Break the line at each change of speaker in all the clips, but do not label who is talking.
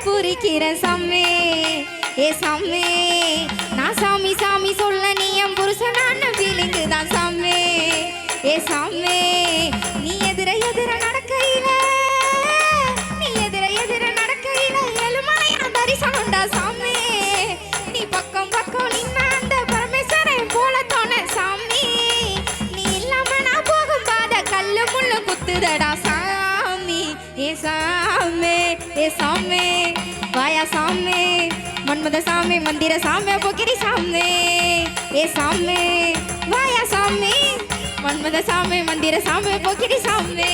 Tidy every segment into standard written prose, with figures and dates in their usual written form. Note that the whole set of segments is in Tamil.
பூரிக்கிற சாமி ஏ சாமி நான் சாமி சாமி சொல்ல நீ என் புருஷனான ஃபீலிங்கு தான் சாமி ஏ சாமி நீ எதிர எதிர நடக்கையில நீ எதிர எதிர நடக்கையில எழுமலையா தரிசனம்டா சாமி நீ பக்கம் பக்கம் நின்னா அந்த பரமேஸ்வரன் போல தோண சாமி நீ இல்லாம நான் போகும் பாத கல்லு முள்ளு குத்துதடா சாமி ஏ சாமி ஏ சாமி வாயா சாமி மன்மத சாமி மந்திர சாமி போக்கிரி சாமி ஏ சாமி வாயா சாமி மன்மத சாமி மந்திர சாமி போக்கிரி சாமி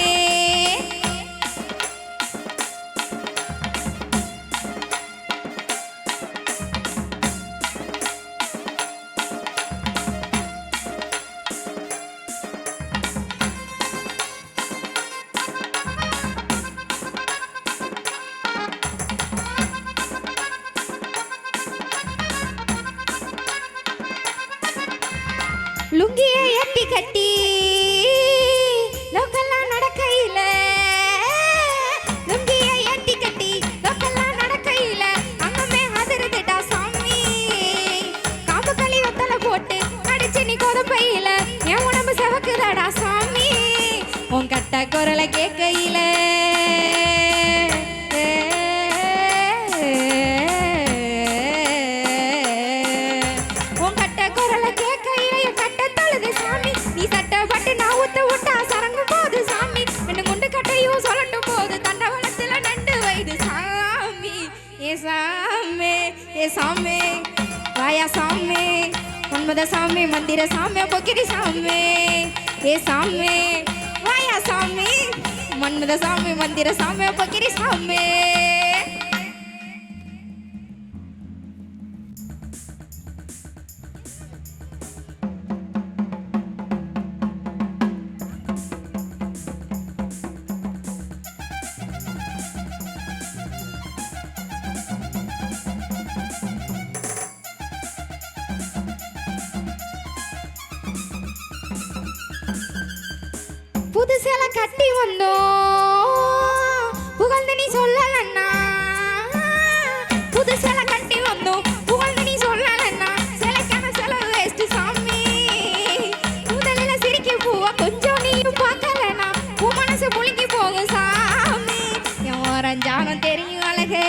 லுங்கியை எட்டி கட்டி லோக்கெல்லாம் நடக்கையில லுங்கியை எட்டி கட்டி லோக்கெல்லாம் நடக்கையில அங்கமே அதிருதுடா சாமி காம்பு களி வத்தல போட்டு அடிச்சு நீ கொதப்பையில என் உடம்பு செவக்குதடா சாமி உன் கட்ட குரலை கேட்கையில சாமி வாயா சாமி மன்மத சாமி மந்திர சாமி போக்கிரி சாமி ஏ சாமி வாயா சாமி மன்மத சாமி மந்திர சாமி போக்கிரி சாமி புது சேலை கட்டி வந்தோம் புகழ்ந்து நீ சொல்லலன்னா புது சேலை கட்டி வந்தோம் புகழ்ந்து நீ சொல்லலன்னா சேலைக்கான செலவு வேஸ்ட் சாமி முதலில சிரிக்க பூவா கொஞ்சம் நீயும் பார்க்கலனா உன் மனசு புளிங்கி போகும் சாமி என் ஓரஞ்சானம் தெரியும் அழகே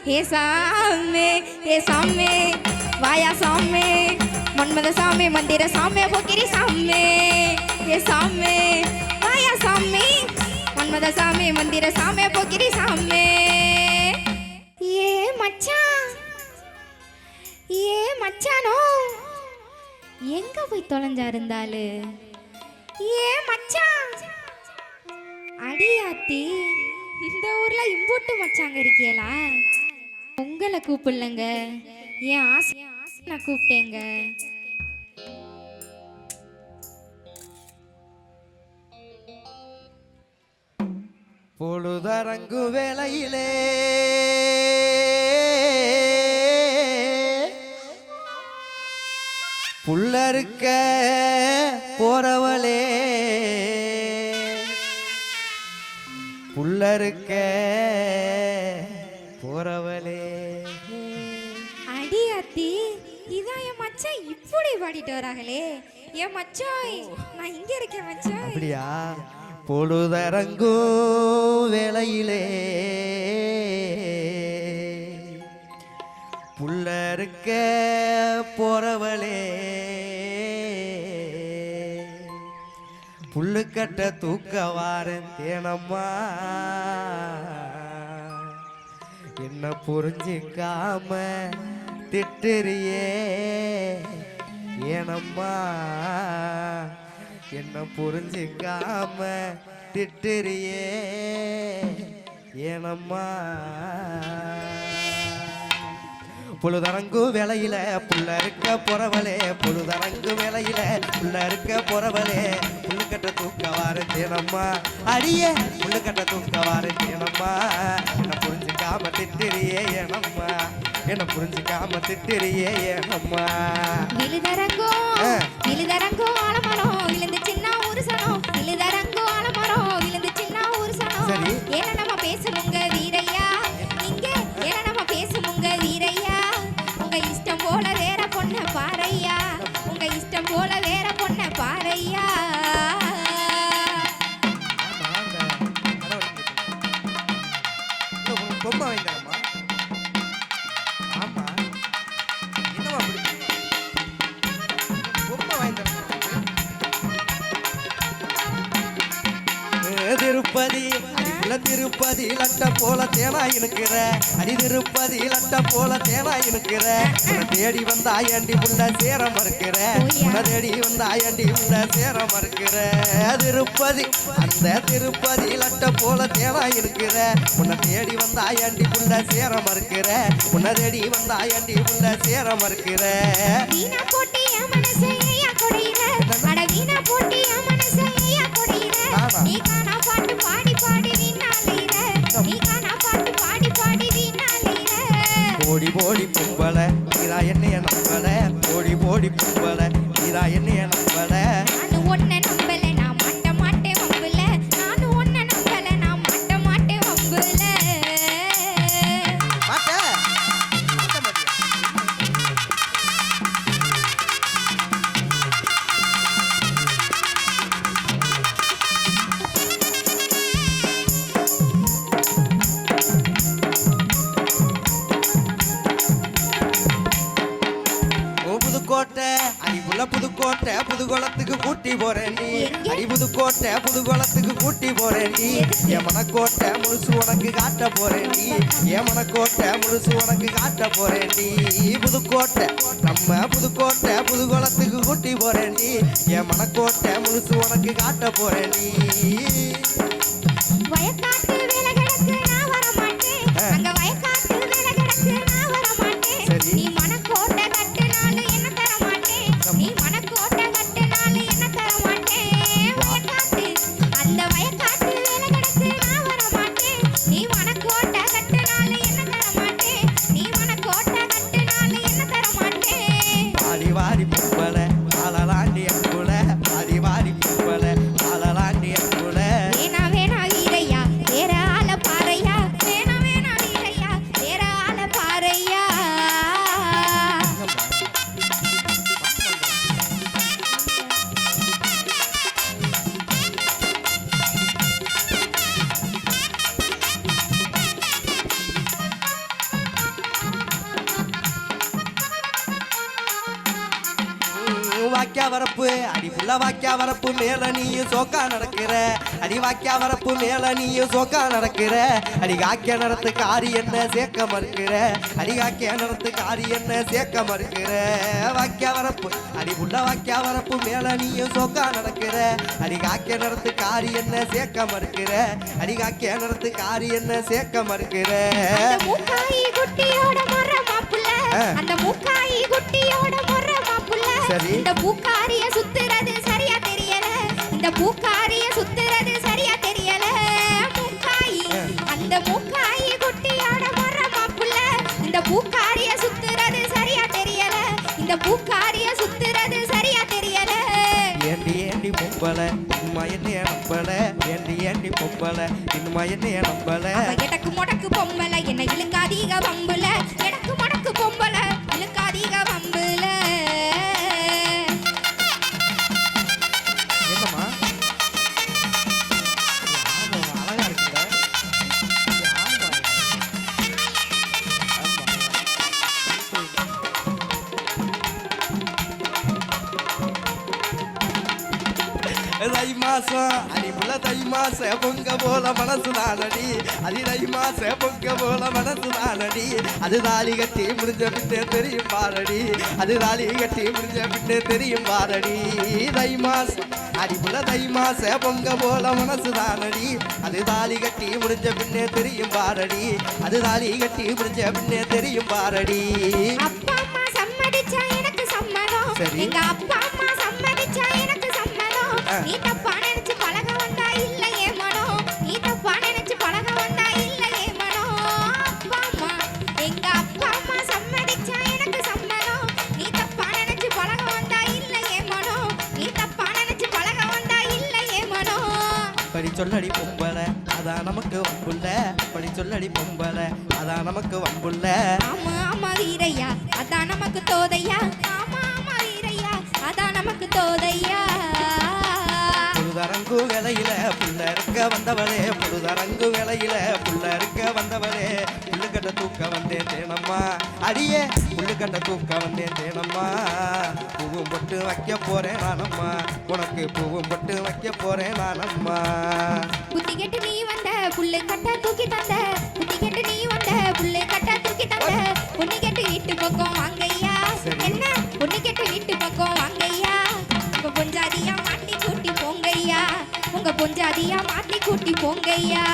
ஏ சாமி ஏ சாமி வாயா சாமி மன்மத சாமி மந்திர சாமி போக்கிரி சாமி ஏ சாமி வாயா சாமி மன்மத சாமி மந்திர சாமி போக்கிரி சாமி ஏ மச்சானோ எங்க போய் தொலைஞ்சா இருந்தாலு ஏ மச்சான் அடியாத்தி இந்த ஊர்ல இம்போட்டு மச்சாங்க இருக்கீங்களா உங்களை கூப்பிடலங்க என் ஆசை நான் கூப்பிட்டேங்க
பொழுதரங்கு வேளையிலே புல்லறுக்க போறவளே புல்லறுக்க போறவளே
அடியாத்தி இதான் என் மச்சான் இப்படி பாடிட்டு வராங்களே என் மச்சாய் நான் இங்க இருக்கேன் மச்சாய்
அப்படியா பொழுதரங்கும் வேளையிலே புல்லறுக்க போறவளே புல்லுக்கட்ட தூக்க வாரன் தேனம்மா என்ன புரிஞ்சிக்காம திட்டுறியே ஏனம்மா என்ன புரிஞ்சிக்காம திட்டுறியே ஏனம்மா பொழுதரங்கு வேலையில புள்ள இருக்க பொறவலே பொழுதரங்கு வேலையில புள்ள இருக்க பொறவலே புள்ளுக்கட்ட தூக்க வார தேனம்மா அடியே புள்ளுக்கட்ட தூக்க வார தேனம்மா என்ன புரிஞ்சுக்காம திட்டிரியே ஏனம்மா என்ன புரிஞ்சுக்காம திட்டிரியே ஏனம்மா
விழுதரங்கோ விழுதரங்கோ ஆலமரம் விழுந்து சின்ன உருசனம் விழுதரங்கோ ஆலமரம் விழுந்து சின்ன உருசனம்
சரி.
ஏன நம்ம பேசுமுங்க வீரையா இங்க ஏன நம்ம பேசுமுங்க வீரையா உங்க இஷ்டம் போல வேற பொண்ண பாரையா உங்க இஷ்டம் போல வேற பொண்ண பாரையா
பொம்மை வாங்கிக்கிறம்மா ஆமா என்னமா அப்படி பொம்மை வாங்கிக்கிறேன் திருப்பதி அடிப்புல திருப்பதி லட்ட போல தேனா இனுக்கிற அடி திருப்பதி லட்ட போல தேனா இனுக்கிற உன்னை தேடி வந்த ஆயண்டி புள்ள சேர மறுக்கிற உன்னை தேடி வந்த ஆயண்டி புள்ள சேர மறுக்கிற திருப்பதி அந்த திருப்பதி லட்ட போல தேனா இனுக்கிற உன்னை தேடி வந்த ஆயண்டி புள்ள சேர மறுக்கிற உன்னை தேடி வந்த ஆயண்டி புள்ள சேர மறுக்கிற
வீணா போட்டி என் மனசை ஐயா கொடையில அட வீணா போட்டி என் மனசை ஐயா கொடையில நீ காணா பாட்டு பாடி பாடி வீணாலையில நீ காணா பாட்டு பாடி பாடி வீணாலையில
போடி போடி பொம்பள நீரா என்னைய நம்பல போடி போடி பொம்பள நீரா என்னைய நம்பல
நானு ஒன்ன நம்பல நான் மாட்ட மாட்டேன் வம்புல நானு ஒன்ன நம்பல நான் மாட்ட மாட்டேன் வம்புல
மாட்ட மாட்ட மாட்டியா புதுக்கோட்டை அடிப்புள்ள புதுக்கோட்டை புதுகுளத்துக்கு கூட்டி போறேன் நீ அடி புதுக்கோட்டை புதுகுளத்துக்கு கூட்டி போறேன் நீ என் மனக்கோட்டை முழுசு உனக்கு காட்ட போறேன் நீ என் மனக்கோட்டை முழுசு உனக்கு காட்ட போறேன் நீ புதுக்கோட்டை நம்ம புதுக்கோட்டை புதுகுளத்துக்கு கூட்டி போறேன் நீ என் மனக்கோட்டை முழுசு உனக்கு காட்ட போறேன் நீ
வயக்காட்டு வேலை கிடக்கு நான் வர மாட்டேன் அங்க வயக்காட்டு வேலை கிடக்கு நான் வர மாட்டேன்
சரி.
நீ மனக்கோட்டை கட்டினாலும் என்ன தர மாட்டேன் நீ மனக்கோட்டை கட்டினாலும் என்ன தர மாட்டேன் வயக்காட்டு அந்த வயக்காட்டு வேலை கிடக்கு நான் வர மாட்டேன் நீ மனக்கோட்டை கட்டினாலும் என்ன தர மாட்டேன் நீ மனக்கோட்டை கட்டினாலும் என்ன தர மாட்டேன்
வாடி வாடி பொம்பள ஆளலாண்டி அங்குல வாடி வாடி பொம்பள ஆளலாண்டி அங்குல
வேணா வேணா வீரையா வேற ஆள பாறையா வேணா வேணா வீரையா வேற ஆள பாறையா
வாக்கியா வரப்பு அடி புள்ள வாக்கியா வரப்பு மேல நீயும் சோக்கா நடக்கிற அடி வாக்கியா வரப்பு மேல நீயும் சோக்கா நடக்கிற அடி காக்கிய நடத்து காரி என்ன சேர்க்க மறுக்கிற அடி காக்கிய நடத்து காரி என்ன சேர்க்க மறுக்கிற வாக்கியா வரப்பு அடி புள்ள வாக்கியா வரப்பு மேல நீயும் சோக்கா நடக்கிற அடி காக்கிய நடத்து காரி என்ன சேர்க்க மறுக்கிற அடி காக்கிய நடத்து காரி என்ன சேர்க்க மறுக்கிற
அந்த மூக்காயி குட்டியோட மொற மாப்புள்ள அந்த மூக்காயி குட்டியோட மொற மாப்புள்ள
சரி.
இந்த பூக்காரிய சுத்துறது சரியா தெரியல இந்த பூக்காரிய சுத்துறது சரியா தெரியல மூக்காயி அந்த மூக்காயி குட்டியோட மொற மாப்புள்ள இந்த பூக்காரிய சுத்துறது சரியா தெரியல இந்த பூக்காரிய சுத்துறது சரியா தெரியல
ஏண்டி ஏண்டி பொம்பள இன்னுமா என்னைய நம்பல ஏண்டி ஏண்டி பொம்பள இன்னுமா என்னைய நம்பல
அவ எடக்கு முடக்கு பொம்பளை என்ன இழுக்காதீக வம்புல எடக்கு முடக்கு பொம்பளை இழுக்காதீக வம்புல
என்னம்மா ஆமா அழகா இருக்குல்ல ஆமா தை மாசம் அடிப்புள்ள தை மாச பொங்க போல மனசு தானடி அடி தை மாச பொங்க போல மனசு தானடி அது தாலி கட்டி முடிஞ்ச பின்னே தெரியும் பாரடி அது தாலி கட்டி முடிஞ்ச பின்னே தெரியும் பாரடி தை மாசம் அடிப்புள்ள தை மாச பொங்க போல மனசு தானடி அது தாலி கட்டி முடிஞ்ச பின்னே தெரியும் பாரடி அது தாலி கட்டி முடிஞ்ச பின்னே தெரியும் பாரடி
அப்பா அம்மா சம்மதிச்சா எனக்கு சம்மதம்
சரி.
எங்க அப்பா அம்மா சம்மதிச்சா எனக்கு சம்மதம் நீ தப்பா நினைச்சு பழக வந்தா இல்லையே மனம் நீ தப்பா நினைச்சு பழக வந்தா இல்லையே மனம் அப்பா அம்மா எங்க அப்பா அம்மா சம்மதிச்சா எனக்கு சம்மதம் நீ தப்பா நினைச்சு பழக வந்தா இல்லையே மனம் நீ தப்பா நினைச்சு பழக வந்தா இல்லையே மனம்
படி சொல்லடி பொம்பளை அதான் நமக்கு வம்புள்ள படி சொல்லடி பொம்பளை அதான் நமக்கு வம்புள்ள
ஆமா ஆமா வீரையா அதான் நமக்கு தோதையா ஆமா ஆமா வீரையா அதான் நமக்கு தோதையா
புழுதரங்கு வேலையில புள்ள இருக்க வந்தவளே புழுதரங்கு வேலையில புள்ள இருக்க வந்தவளே புள்ளுக்கட்ட தூக்க வந்தேன் தேனம்மா அடியே புள்ளுக்கட்ட தூக்க வந்தேன் தேனம்மா பூவும் பொட்டு வைக்க போறேன் நானம்மா உனக்கு பூவும் பொட்டு வைக்க போறேன் நானம்மா
புத்தி கெட்டு நீ வந்த புள்ளை கட்ட தூக்கி தந்த புத்தி கெட்டு நீ வந்த புள்ளை கட்ட தூக்கி தந்த பொண்ணு கெட்டு வீட்டு பக்கம் வாங்கய்யா
சரி.
என்ன பொண்ணு கெட்டு வீட்டு பக்கம் வாங்கய்யா உங்க பொஞ்சாதியா மாட்டி கூட்டி போங்கய்யா உங்க பொஞ்சாதியா மாட்டி கூட்டி போங்கய்யா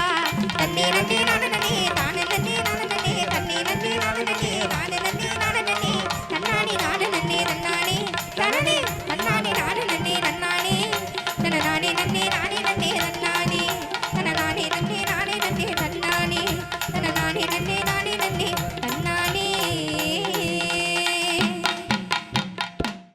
தண்ணே நன்னே நானே